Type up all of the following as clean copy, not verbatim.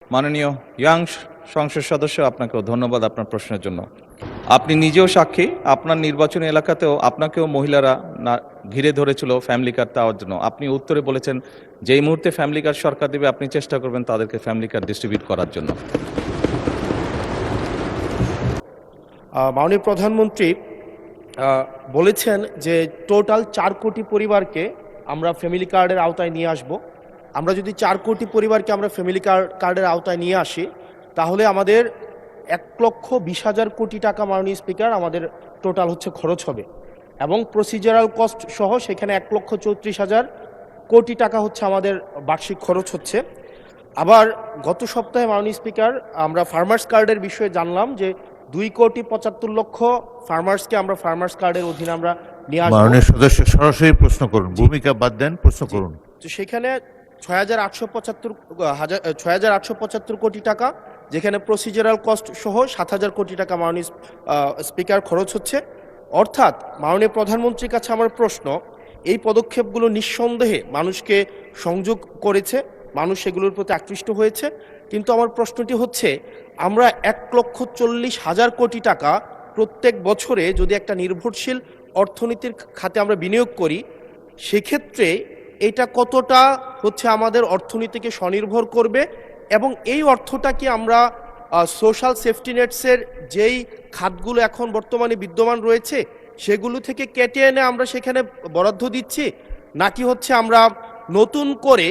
মাননীয় ইয়াং সংসদ সদস্য, আপনাকেও ধন্যবাদ আপনার প্রশ্নের জন্য। আপনি নিজেও সাক্ষী, আপনার নির্বাচনী এলাকাতেও আপনাকেও মহিলারা ঘিরে ধরেছিল ফ্যামিলি কার্ড দেওয়ার জন্য। আপনি উত্তরে বলেছেন যেই মুহূর্তে ফ্যামিলি কার্ড সরকার দেবে আপনি চেষ্টা করবেন তাদেরকে ফ্যামিলি কার্ড ডিস্ট্রিবিউট করার জন্য। মাননীয় প্রধানমন্ত্রী বলেছেন যে টোটাল 4 কোটি পরিবারকে আমরা ফ্যামিলি কার্ডের আওতায় নিয়ে আসব। আমরা যদি 4 কোটি পরিবারকে আমরা ফ্যামিলি কার্ডের আওতায় নিয়ে আসি তাহলে আমাদের 1,20,000 কোটি টাকা মাননীয় স্পিকার আমাদের টোটাল হচ্ছে খরচ হবে, এবং প্রসিজারাল কস্ট সহ সেখানে 1,34,000 কোটি টাকা হচ্ছে আমাদের বার্ষিক খরচ হচ্ছে। আবার গত সপ্তাহে মাননীয় স্পিকার আমরা ফার্মার্স কার্ডের বিষয়ে জানলাম যে 2,75,00,000 ফার্মার্সকে আমরা ফার্মার্স কার্ডের অধীনে আমরা নিয়ে আসবো। মাননীয় সদস্য সরাসরি প্রশ্ন করুন, ভূমিকা বাদ দেন, প্রশ্ন করুন। তো সেখানে 6,875 কোটি টাকা, যেখানে প্রসিজারাল কস্ট সহ 7,000 কোটি টাকা মাননীয় স্পিকার খরচ হচ্ছে। অর্থাৎ মাননীয় প্রধানমন্ত্রীর কাছে আমার প্রশ্ন, এই পদক্ষেপগুলো নিঃসন্দেহে মানুষকে সংযোগ করেছে, মানুষ সেগুলোর প্রতি আকৃষ্ট হয়েছে, কিন্তু আমার প্রশ্নটি হচ্ছে আমরা 1,40,000 কোটি টাকা প্রত্যেক বছরে যদি একটা নির্ভরশীল অর্থনীতির খাতে আমরা বিনিয়োগ করি, সেক্ষেত্রে এটা কতটা হচ্ছে আমাদের অর্থনীতিকে স্বনির্ভর করবে, এবং এই অর্থটা কি আমরা সোশ্যাল সেফটি নেটসের যেই খাতগুলো এখন বর্তমানে বিদ্যমান রয়েছে সেগুলো থেকে কেটে এনে আমরা সেখানে বরাদ্দ দিচ্ছি, নাকি হচ্ছে আমরা নতুন করে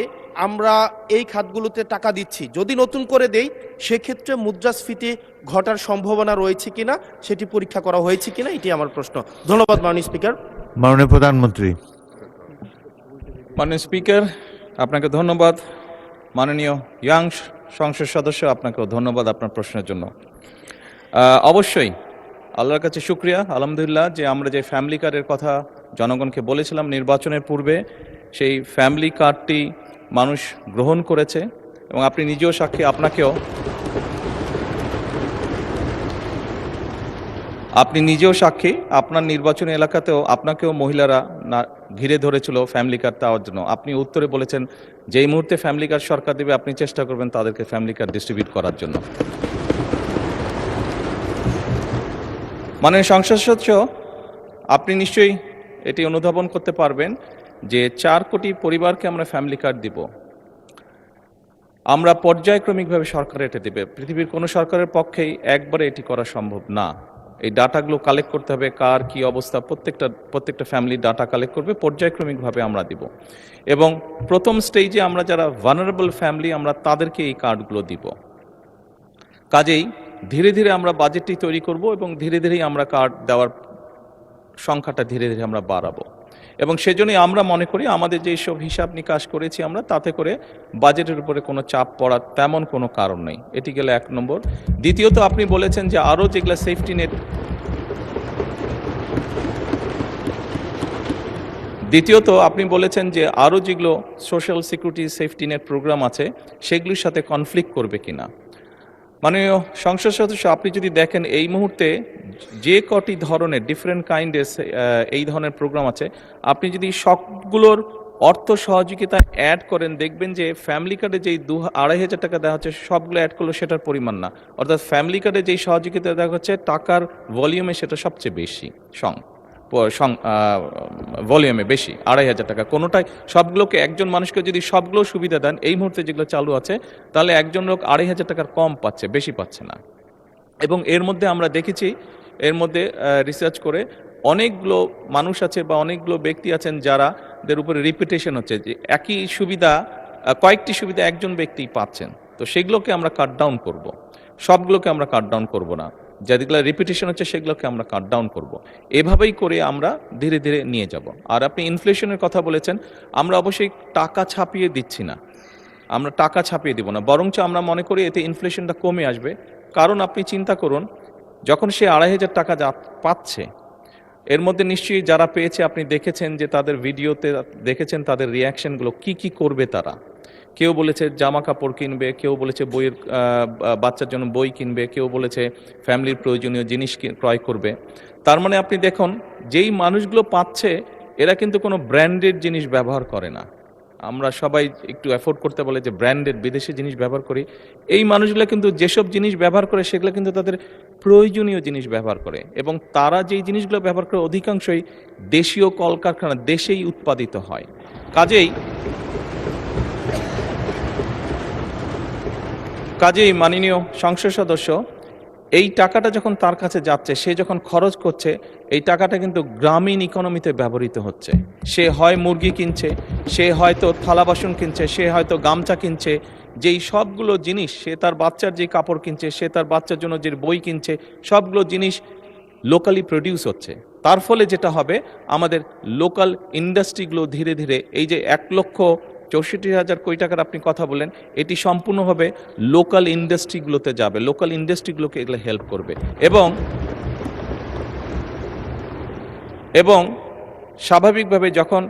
আমরা এই খাতগুলোতে টাকা দিচ্ছি? যদি নতুন করে দেই সেক্ষেত্রে মুদ্রাস্ফীতি ঘটার সম্ভাবনা রয়েছে কিনা সেটি পরীক্ষা করা হয়েছে কিনা, এটি আমার প্রশ্ন। ধন্যবাদ মাননীয় স্পিকার। মাননীয় প্রধানমন্ত্রী। মাননীয় স্পিকার, আপনাকে ধন্যবাদ। মাননীয় ইয়াং সংসদ সদস্য, আপনাকেও ধন্যবাদ আপনার প্রশ্নের জন্য। অবশ্যই আল্লাহর কাছে শুকরিয়া, আলহামদুলিল্লাহ, যে আমরা যে ফ্যামিলি কার্ডের কথা জনগণকে বলেছিলাম নির্বাচনের পূর্বে, সেই ফ্যামিলি কার্ডটি মানুষ গ্রহণ করেছে, এবং আপনি নিজেও সাক্ষী, আপনি নিজেও সাক্ষী, আপনার নির্বাচনী এলাকাতেও আপনাকেও মহিলারা ঘিরে ধরেছিল ফ্যামিলি কার্ড দেওয়ার জন্য। আপনি উত্তরে বলেছেন যেই মুহূর্তে ফ্যামিলি কার্ড সরকার দেবে আপনি চেষ্টা করবেন তাদেরকে ফ্যামিলি কার্ড ডিস্ট্রিবিউট করার জন্য। মাননীয় সংসদ সদস্য, আপনি নিশ্চয়ই এটি অনুধাবন করতে পারবেন যে 4 কোটি পরিবারকে আমরা ফ্যামিলি কার্ড দিব। আমরা পর্যায়ক্রমিকভাবে সরকার এটা দেবে। পৃথিবীর কোনো সরকারের পক্ষেই একবারে এটি করা সম্ভব না। এই ডাটাগুলো কালেক্ট করতে হবে, কার কি অবস্থা, প্রত্যেকটা ফ্যামিলির ডাটা কালেক্ট করবে, পর্যায়ক্রমিকভাবে আমরা দিব। এবং প্রথম স্টেজে আমরা যারা ভালনারেবল ফ্যামিলি আমরা তাদেরকে এই কার্ডগুলো দিব। কাজেই ধীরে ধীরে আমরা বাজেটটি তৈরি করব এবং ধীরে ধীরেই আমরা কার্ড দেওয়ার সংখ্যাটা ধীরে ধীরে আমরা বাড়াবো। এবং সেজন্যই আমরা মনে করি আমাদের যেই সব হিসাব নিকাশ করেছি আমরা, তাতে করে বাজেটের উপরে কোনো চাপ পড়ার তেমন কোনো কারণ নেই। এটি গেলে 1 নম্বর। দ্বিতীয়ত, আপনি বলেছেন যে আরও যেগুলো সেফটি নেট, যেগুলো social security safety net program আছে সেগুলির সাথে কনফ্লিক্ট করবে কিনা। মাননীয় সংসদ সদস্য, আপনি যদি দেখেন এই মুহূর্তে যে কটি ধরনের ডিফারেন্ট কাইন্ডের এই ধরনের প্রোগ্রাম আছে, আপনি যদি সবগুলোর অর্থ সহযোগিতা অ্যাড করেন দেখবেন যে ফ্যামিলি কার্ডে যেই 2,500 টাকা দেওয়া হচ্ছে সবগুলো অ্যাড করলে সেটার পরিমাণ না। অর্থাৎ ফ্যামিলি কার্ডে যেই সহযোগিতা দেওয়া হচ্ছে টাকার ভলিউমে সেটা সবচেয়ে বেশি, ভলিউমে বেশি, 2,500 টাকা কোনোটাই। সবগুলোকে একজন মানুষকে যদি সবগুলো সুবিধা দেন এই মুহূর্তে যেগুলো চালু আছে, তাহলে একজন লোক 2,500 টাকার কম পাচ্ছে, বেশি পাচ্ছে না। এবং এর মধ্যে আমরা দেখেছি, এর মধ্যে রিসার্চ করে অনেকগুলো মানুষ আছে বা অনেকগুলো ব্যক্তি আছেন যাদের উপরে রিপিটেশন হচ্ছে, যে একই সুবিধা কয়েকটি সুবিধা একজন ব্যক্তি পাচ্ছেন। তো সেগুলোকে আমরা কাট ডাউন করব, সবগুলোকে আমরা কাট ডাউন করব না, যেগুলো রিপিটেশন হচ্ছে সেগুলোকে আমরা কাট ডাউন করব। এভাবেই করে আমরা ধীরে ধীরে নিয়ে যাব। আর আপনি ইনফ্লেশনের কথা বলেছেন, আমরা অবশ্যই টাকা ছাপিয়ে দিচ্ছি না, আমরা টাকা ছাপিয়ে দিব না, বরঞ্চ আমরা মনে করি এতে ইনফ্লেশনটা কমে আসবে। কারণ আপনি চিন্তা করুন, যখন সে 2,500 টাকা পাচ্ছে, এর মধ্যে নিশ্চয়ই যারা পেয়েছে আপনি দেখেছেন যে তাদের ভিডিওতে দেখেছেন তাদের রিয়াকশনগুলো, কি করবে তারা। কেউ বলেছে জামা কাপড় কিনবে, কেউ বলেছে বাচ্চার জন্য বই কিনবে, কেউ বলেছে ফ্যামিলির প্রয়োজনীয় জিনিস ক্রয় করবে। তার মানে আপনি দেখুন, যেই মানুষগুলো পাচ্ছে এরা কিন্তু কোনো ব্র্যান্ডেড জিনিস ব্যবহার করে না, আমরা সবাই একটু অ্যাফোর্ড করতে বলে যে ব্র্যান্ডেড বিদেশি জিনিস ব্যবহার করি, এই মানুষগুলো কিন্তু যেসব জিনিস ব্যবহার করে সেগুলো কিন্তু তাদের প্রয়োজনীয় জিনিস ব্যবহার করে, এবং তারা যেই জিনিসগুলো ব্যবহার করে অধিকাংশই দেশীয় কলকারখানা দেশেই উৎপাদিত হয়। কাজেই মাননীয় সংসদ সদস্য, এই টাকাটা যখন তার কাছে যাচ্ছে, সে যখন খরচ করছে, এই টাকাটা কিন্তু গ্রামীণ ইকোনমিতে ব্যবহৃত হচ্ছে। সে হয় মুরগি কিনছে, সে হয়তো থালা বাসন কিনছে, সে হয়তো গামছা কিনছে, যেই সবগুলো জিনিস, সে তার বাচ্চার যে কাপড় কিনছে, সে তার বাচ্চার জন্য যে বই কিনছে, সবগুলো জিনিস লোকালি প্রডিউস হচ্ছে। তার ফলে যেটা হবে, আমাদের লোকাল ইন্ডাস্ট্রিগুলো ধীরে ধীরে, এই যে 1,64,000 কোটি টাকার আপনি কথা বলেন, এটি সম্পূর্ণভাবে লোকাল ইন্ডাস্ট্রিগুলোতে যাবে, লোকাল ইন্ডাস্ট্রিগুলোকে এগুলো হেল্প করবে। এবং স্বাভাবিকভাবে যখন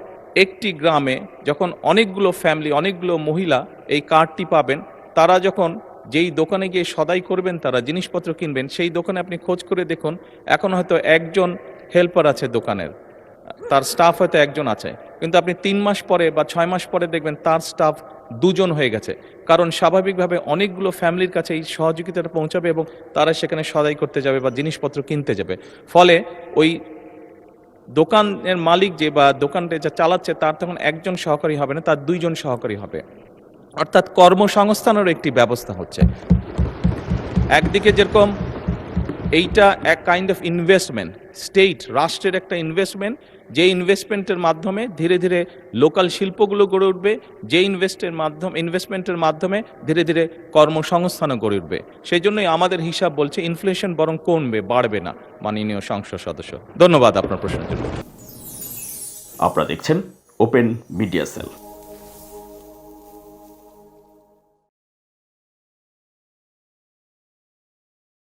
একটি গ্রামে যখন অনেকগুলো ফ্যামিলি, অনেকগুলো মহিলা এই কার্ডটি পাবেন, তারা যখন যেই দোকানে গিয়ে সদাই করবেন, তারা জিনিসপত্র কিনবেন, সেই দোকানে আপনি খোঁজ করে দেখুন, এখন হয়তো একজন হেল্পার আছে দোকানের, তার স্টাফ হয়তো একজন আছে, কিন্তু আপনি 3 মাস পরে বা 6 মাস পরে দেখবেন তার স্টাফ 2 জন হয়ে গেছে। কারণ স্বাভাবিকভাবে অনেকগুলো ফ্যামিলির কাছে এই সহযোগিতাটা পৌঁছাবে এবং তারা সেখানে সদাই করতে যাবে বা জিনিসপত্র কিনতে যাবে। ফলে ওই দোকানের মালিক যে বা দোকানটা যা চালাচ্ছে, তার তখন একজন সহকারী হবে না, তার 2 জন সহকারী হবে। অর্থাৎ কর্মসংস্থানেরও একটি ব্যবস্থা হচ্ছে। একদিকে যেরকম এইটা এক কাইন্ড অফ ইনভেস্টমেন্ট, স্টেট রাষ্ট্রের একটা ইনভেস্টমেন্ট, যে ইনভেস্টমেন্টের মাধ্যমে ধীরে ধীরে লোকাল শিল্পগুলো গড়ে উঠবে, যে ইনভেস্টমেন্টের মাধ্যমে ধীরে ধীরে কর্মসংস্থানও গড়ে উঠবে। সেই জন্যই আমাদের হিসাব বলছে ইনফ্লেশন বরং কমবে, বাড়বে না। মাননীয় সংসদ সদস্য, ধন্যবাদ আপনার প্রশ্নের জন্য। আপনারা দেখছেন ওপেন মিডিয়া সেল।